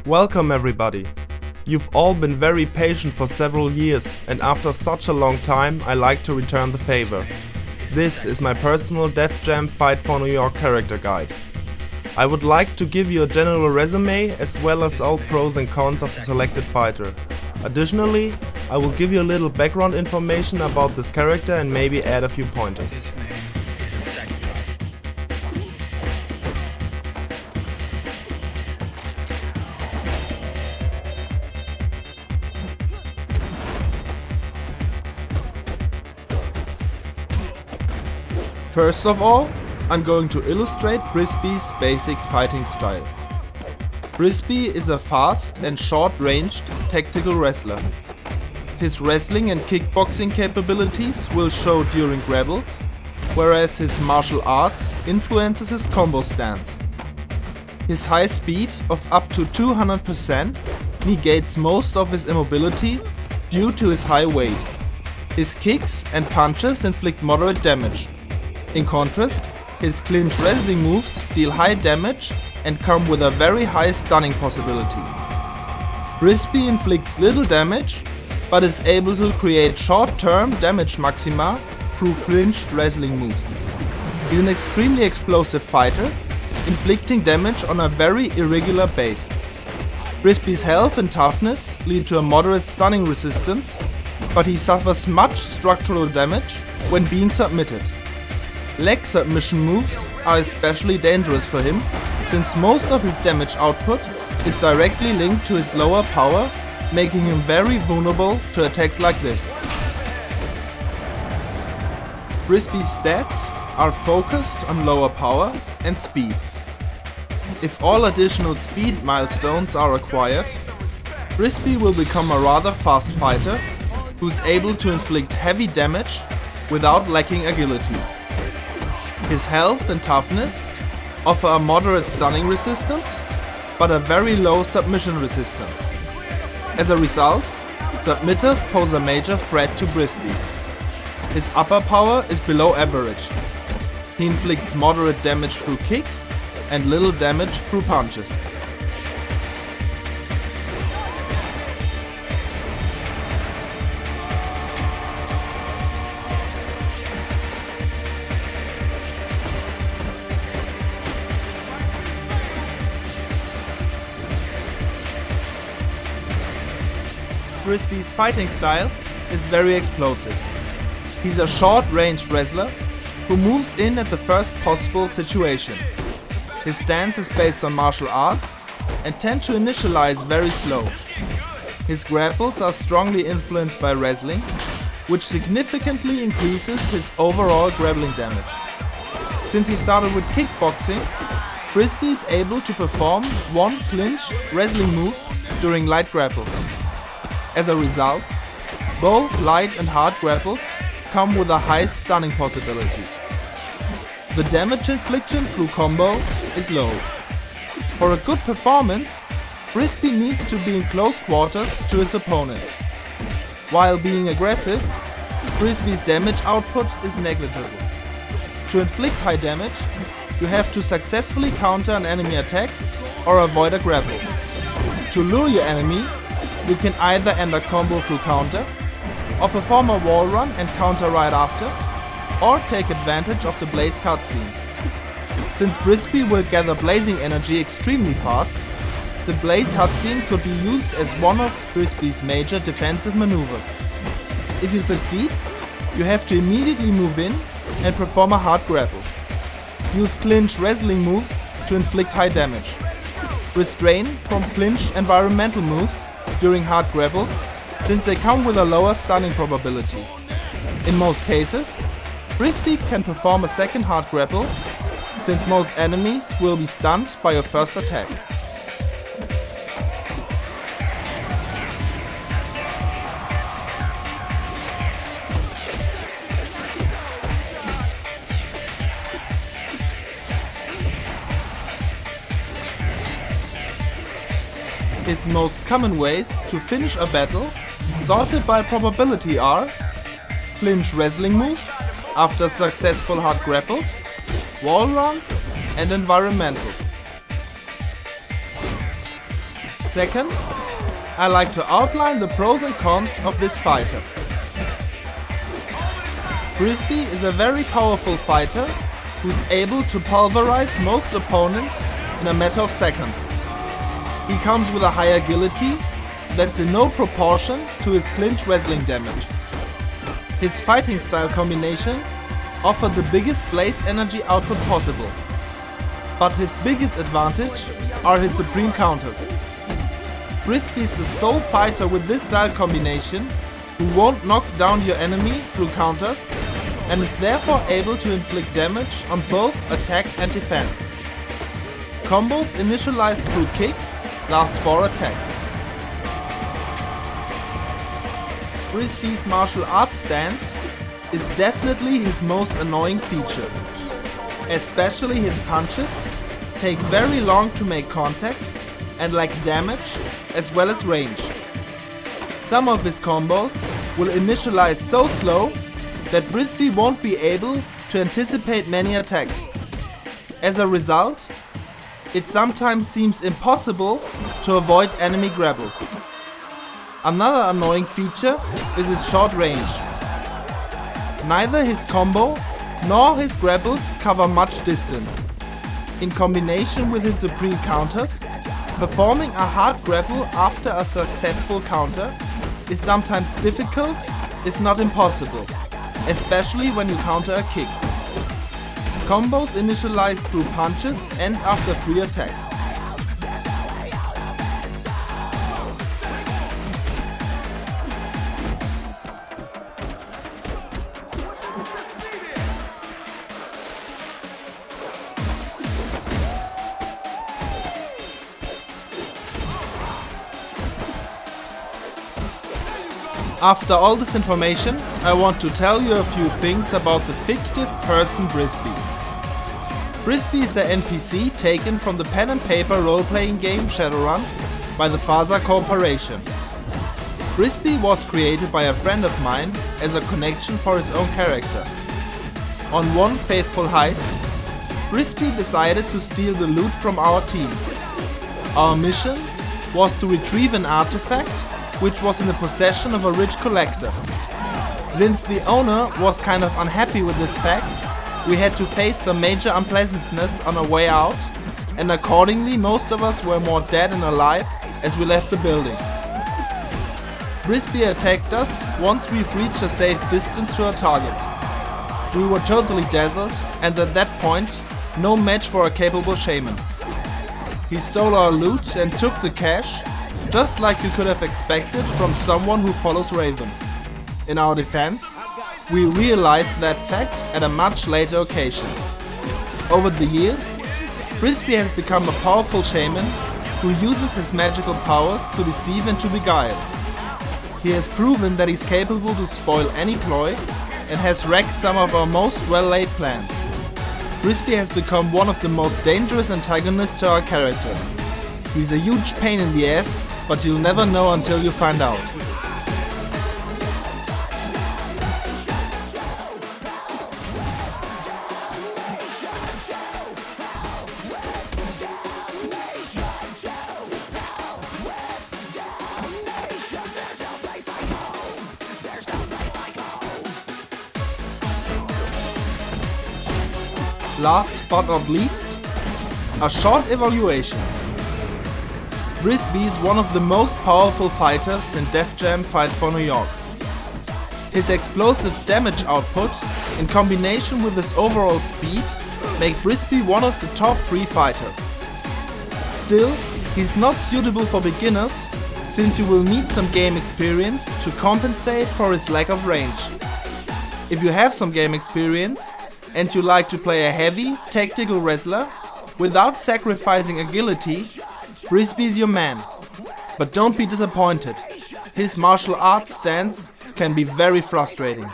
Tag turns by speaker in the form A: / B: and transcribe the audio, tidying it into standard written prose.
A: Welcome everybody! You've all been very patient for several years, and after such a long time I like to return the favor. This is my personal Def Jam Fight for New York character guide. I would like to give you a general resume as well as all pros and cons of the selected fighter. Additionally, I will give you a little background information about this character and maybe add a few pointers.
B: First of all, I'm going to illustrate Brisby's basic fighting style. Brisby is a fast and short-ranged tactical wrestler. His wrestling and kickboxing capabilities will show during grapbles, whereas his martial arts influences his combo stance. His high speed of up to 200% negates most of his immobility due to his high weight. His kicks and punches inflict moderate damage. In contrast, his clinch wrestling moves deal high damage and come with a very high stunning possibility. Brisby inflicts little damage, but is able to create short-term damage maxima through clinched wrestling moves. He's an extremely explosive fighter, inflicting damage on a very irregular base. Brisby's health and toughness lead to a moderate stunning resistance, but he suffers much structural damage when being submitted. Leg submission moves are especially dangerous for him, since most of his damage output is directly linked to his lower power, making him very vulnerable to attacks like this. Brisby's stats are focused on lower power and speed. If all additional speed milestones are acquired, Brisby will become a rather fast fighter who is able to inflict heavy damage without lacking agility. His health and toughness offer a moderate stunning resistance, but a very low submission resistance. As a result, submitters pose a major threat to Brisby. His upper power is below average. He inflicts moderate damage through kicks and little damage through punches. Brisby's fighting style is very explosive. He's a short-ranged wrestler who moves in at the first possible situation. His stance is based on martial arts and tend to initialize very slow. His grapples are strongly influenced by wrestling, which significantly increases his overall grappling damage. Since he started with kickboxing, Brisby is able to perform one clinch wrestling move during light grapples. As a result, both light and hard grapples come with a high stunning possibility. The damage infliction through combo is low. For a good performance, Brisby needs to be in close quarters to his opponent. While being aggressive, Brisby's damage output is negligible. To inflict high damage, you have to successfully counter an enemy attack or avoid a grapple. To lure your enemy, you can either end a combo through counter, or perform a wall run and counter right after, or take advantage of the blaze cutscene. Since Brisby will gather blazing energy extremely fast, the blaze cutscene could be used as one of Brisby's major defensive maneuvers. If you succeed, you have to immediately move in and perform a hard grapple. Use clinch wrestling moves to inflict high damage. Restrain from clinch environmental moves during hard grapples, since they come with a lower stunning probability. In most cases, Brisby can perform a second hard grapple, since most enemies will be stunned by your first attack. His most common ways to finish a battle, sorted by probability, are clinch wrestling moves after successful hard grapples, wall runs, and environmental. Second, I like to outline the pros and cons of this fighter. Brisby is a very powerful fighter who's able to pulverize most opponents in a matter of seconds. He comes with a high agility that's in no proportion to his clinch wrestling damage. His fighting style combination offers the biggest blaze energy output possible. But his biggest advantage are his supreme counters. Brisby is the sole fighter with this style combination who won't knock down your enemy through counters and is therefore able to inflict damage on both attack and defense. Combos initialized through kicks last 4 attacks. Brisby's martial arts stance is definitely his most annoying feature. Especially his punches take very long to make contact and lack damage as well as range. Some of his combos will initialize so slow that Brisby won't be able to anticipate many attacks. As a result, it sometimes seems impossible to avoid enemy grapbles. Another annoying feature is his short range. Neither his combo nor his grapples cover much distance. In combination with his supreme counters, performing a hard grapple after a successful counter is sometimes difficult, if not impossible, especially when you counter a kick. Combos initialize through punches and after 3 attacks. After all this information, I want to tell you a few things about the fictive person Brisby. Brisby is an NPC taken from the pen and paper role-playing game Shadowrun by the Faza Corporation. Brisby was created by a friend of mine as a connection for his own character. On one fateful heist, Brisby decided to steal the loot from our team. Our mission was to retrieve an artifact which was in the possession of a rich collector. Since the owner was kind of unhappy with this fact, we had to face some major unpleasantness on our way out, and accordingly most of us were more dead than alive as we left the building. Brisby attacked us once we've reached a safe distance to our target. We were totally dazzled and at that point no match for a capable shaman. He stole our loot and took the cash, just like you could have expected from someone who follows Raven. In our defense, we realized that fact at a much later occasion. Over the years, Brisby has become a powerful shaman who uses his magical powers to deceive and to beguile. He has proven that he's capable to spoil any ploy and has wrecked some of our most well-laid plans. Brisby has become one of the most dangerous antagonists to our characters. He's a huge pain in the ass, but you'll never know until you find out. Last but not least, a short evaluation. Brisby is one of the most powerful fighters in Def Jam Fight for New York. His explosive damage output in combination with his overall speed make Brisby one of the top 3 fighters. Still, he's not suitable for beginners since you will need some game experience to compensate for his lack of range. If you have some game experience and you like to play a heavy, tactical wrestler without sacrificing agility, Brisby is your man. But don't be disappointed. His martial arts stance can be very frustrating.